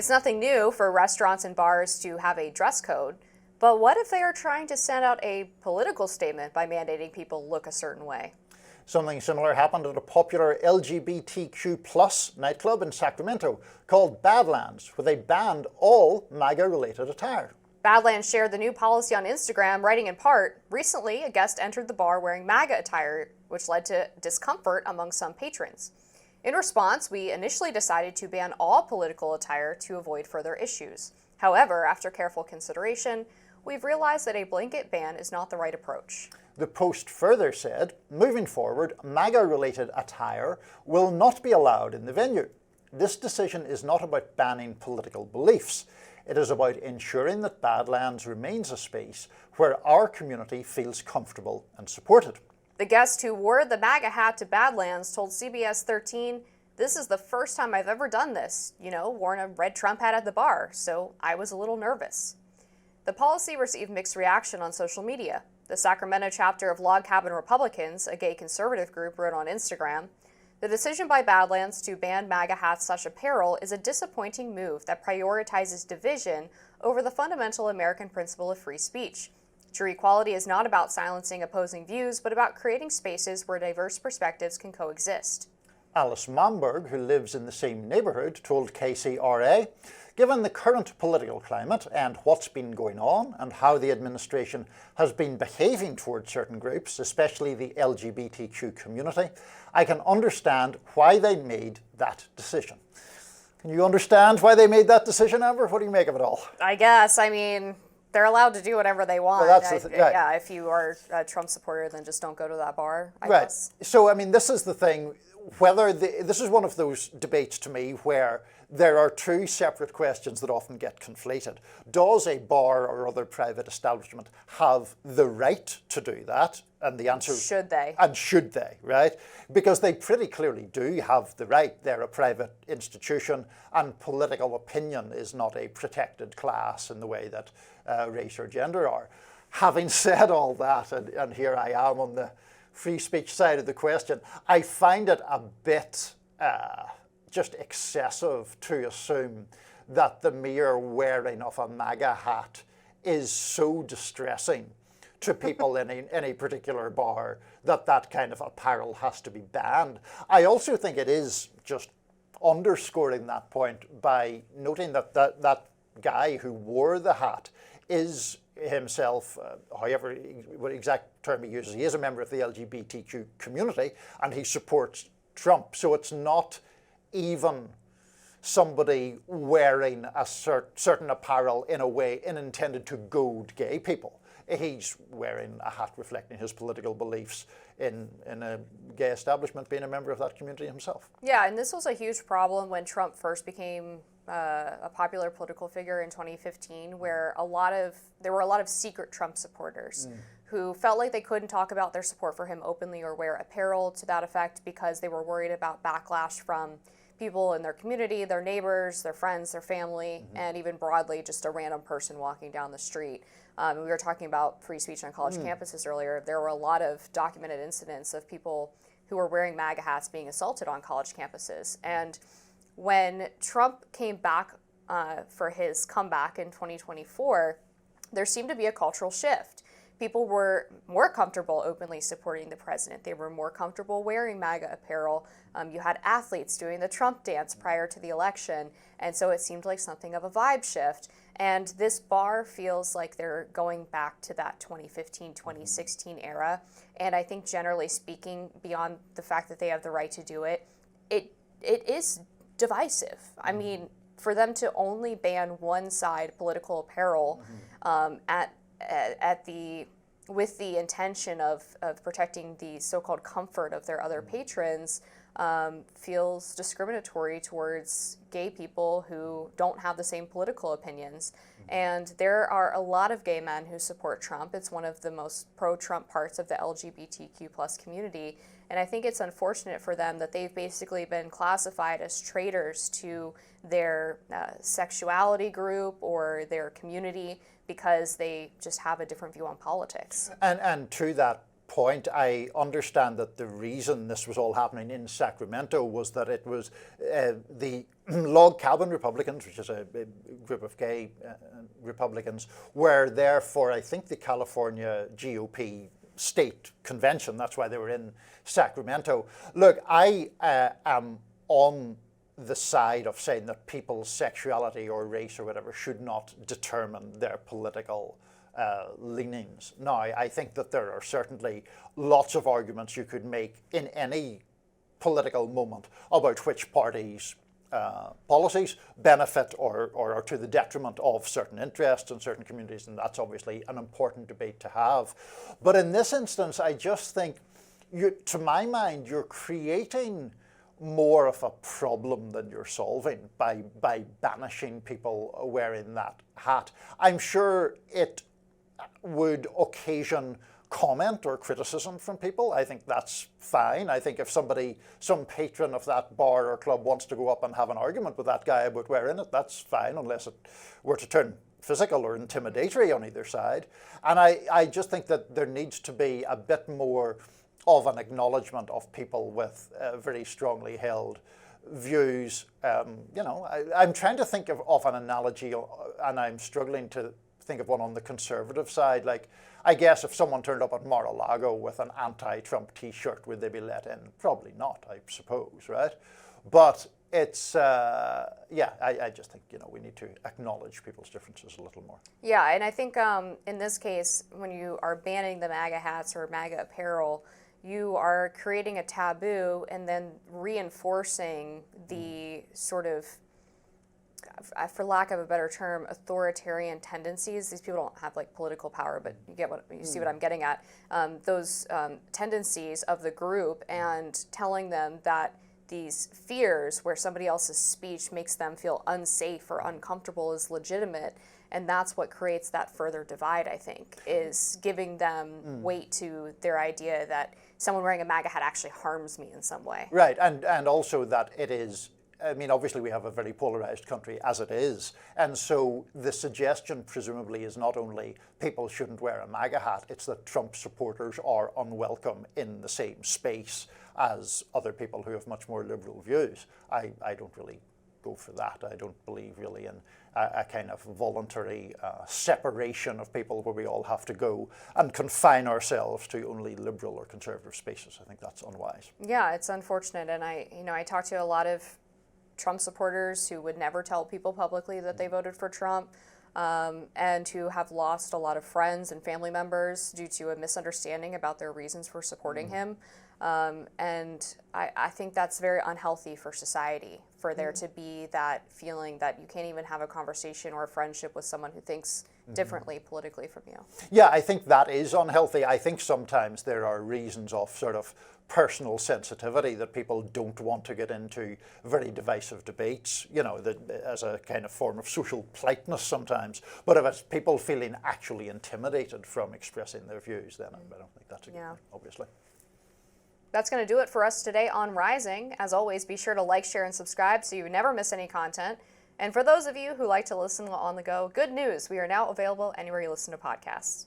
It's nothing new for restaurants and bars to have a dress code, but what if they are trying to send out a political statement by mandating people look a certain way? Something similar happened at a popular LGBTQ plus nightclub in Sacramento called Badlands, where they banned all MAGA-related attire. Badlands shared the new policy on Instagram, writing in part, "Recently, a guest entered the bar wearing MAGA attire, which led to discomfort among some patrons. In response, we initially decided to ban all political attire to avoid further issues. However, after careful consideration, we've realized that a blanket ban is not the right approach." The post further said, moving forward, MAGA-related attire will not be allowed in the venue. This decision is not about banning political beliefs. It is about ensuring that Badlands remains a space where our community feels comfortable and supported. The guest who wore the MAGA hat to Badlands told CBS 13, "This is the first time I've ever done this, worn a red Trump hat at the bar, so I was a little nervous." The policy received mixed reaction on social media. The Sacramento chapter of Log Cabin Republicans, a gay conservative group, wrote on Instagram, "The decision by Badlands to ban MAGA hats/apparel is a disappointing move that prioritizes division over the fundamental American principle of free speech. True equality is not about silencing opposing views, but about creating spaces where diverse perspectives can coexist." Alice Mamberg, who lives in the same neighbourhood, told KCRA, "Given the current political climate and what's been going on and how the administration has been behaving towards certain groups, especially the LGBTQ community, I can understand why they made that decision." Can you understand why they made that decision, Amber? What do you make of it all? I guess, they're allowed to do whatever they want. Well, that's right. Yeah, if you are a Trump supporter, then just don't go to that bar, I guess. So, this is the thing. This is one of those debates to me where there are two separate questions that often get conflated. Does a bar or other private establishment have the right to do that? And the answer is... Should they? And should they, right? Because they pretty clearly do have the right. They're a private institution, and political opinion is not a protected class in the way that race or gender are. Having said all that, and here I am on the free speech side of the question, I find it a bit just excessive to assume that the mere wearing of a MAGA hat is so distressing to people in a particular bar that kind of apparel has to be banned. I also think it is just underscoring that point by noting that guy who wore the hat is himself, however, what exact term he uses, he is a member of the LGBTQ community and he supports Trump. So it's not even somebody wearing a certain apparel in a way intended to goad gay people. He's wearing a hat reflecting his political beliefs in a gay establishment, being a member of that community himself. Yeah, and this was a huge problem when Trump first became a popular political figure in 2015, where there were a lot of secret Trump supporters who felt like they couldn't talk about their support for him openly or wear apparel to that effect because they were worried about backlash from people in their community, their neighbors, their friends, their family, and even broadly just a random person walking down the street. We were talking about free speech on college campuses earlier. There were a lot of documented incidents of people who were wearing MAGA hats being assaulted on college campuses. And when Trump came back for his comeback in 2024, there seemed to be a cultural shift. People were more comfortable openly supporting the president. They were more comfortable wearing MAGA apparel. You had athletes doing the Trump dance prior to the election, and so it seemed like something of a vibe shift. And this bar feels like they're going back to that 2015, 2016 era. And I think generally speaking, beyond the fact that they have the right to do it, it is divisive. I mean, for them to only ban one side political apparel with the intention of protecting the so-called comfort of their other patrons feels discriminatory towards gay people who don't have the same political opinions. And there are a lot of gay men who support Trump. It's one of the most pro-Trump parts of the LGBTQ plus community. And I think it's unfortunate for them that they've basically been classified as traitors to their sexuality group or their community because they just have a different view on politics. And to that point, I understand that the reason this was all happening in Sacramento was that it was the Log Cabin Republicans, which is a group of gay Republicans, were there for, I think, the California GOP state convention. That's why they were in Sacramento. Look, I am on the side of saying that people's sexuality or race or whatever should not determine their political leanings. Now, I think that there are certainly lots of arguments you could make in any political moment about which parties' policies benefit or are to the detriment of certain interests in certain communities, and that's obviously an important debate to have. But in this instance, I just think, to my mind, you're creating more of a problem than you're solving by banishing people wearing that hat. I'm sure it would occasion comment or criticism from people. I think that's fine. I think if some patron of that bar or club wants to go up and have an argument with that guy about wearing it, that's fine, unless it were to turn physical or intimidatory on either side. And I just think that there needs to be a bit more of an acknowledgement of people with very strongly held views. I'm trying to think of an analogy, and I'm struggling to think of one on the conservative side. Like, I guess if someone turned up at Mar-a-Lago with an anti-Trump t-shirt, would they be let in? Probably not, I suppose, right? But it's, I just think, we need to acknowledge people's differences a little more. Yeah, and I think in this case, when you are banning the MAGA hats or MAGA apparel, you are creating a taboo and then reinforcing the sort of, for lack of a better term, authoritarian tendencies. These people don't have like political power, but you see what I'm getting at. Those tendencies of the group, and telling them that these fears where somebody else's speech makes them feel unsafe or uncomfortable is legitimate. And that's what creates that further divide, I think, is giving them weight to their idea that someone wearing a MAGA hat actually harms me in some way. Right, and also that it is, I mean, obviously we have a very polarized country as it is, and so the suggestion presumably is not only people shouldn't wear a MAGA hat, it's that Trump supporters are unwelcome in the same space as other people who have much more liberal views. I don't really go for that. I don't believe really in a kind of voluntary separation of people where we all have to go and confine ourselves to only liberal or conservative spaces. I think that's unwise. Yeah, it's unfortunate, and I talked to a lot of Trump supporters who would never tell people publicly that they voted for Trump, and who have lost a lot of friends and family members due to a misunderstanding about their reasons for supporting him. And I think that's very unhealthy for society, for there to be that feeling that you can't even have a conversation or a friendship with someone who thinks differently politically from you. Yeah, I think that is unhealthy. I think sometimes there are reasons of sort of personal sensitivity that people don't want to get into very divisive debates, as a kind of form of social politeness sometimes. But if it's people feeling actually intimidated from expressing their views, then I don't think that's a good thing, obviously. That's going to do it for us today on Rising. As always, be sure to like, share, and subscribe so you never miss any content. And for those of you who like to listen on the go, good news, we are now available anywhere you listen to podcasts.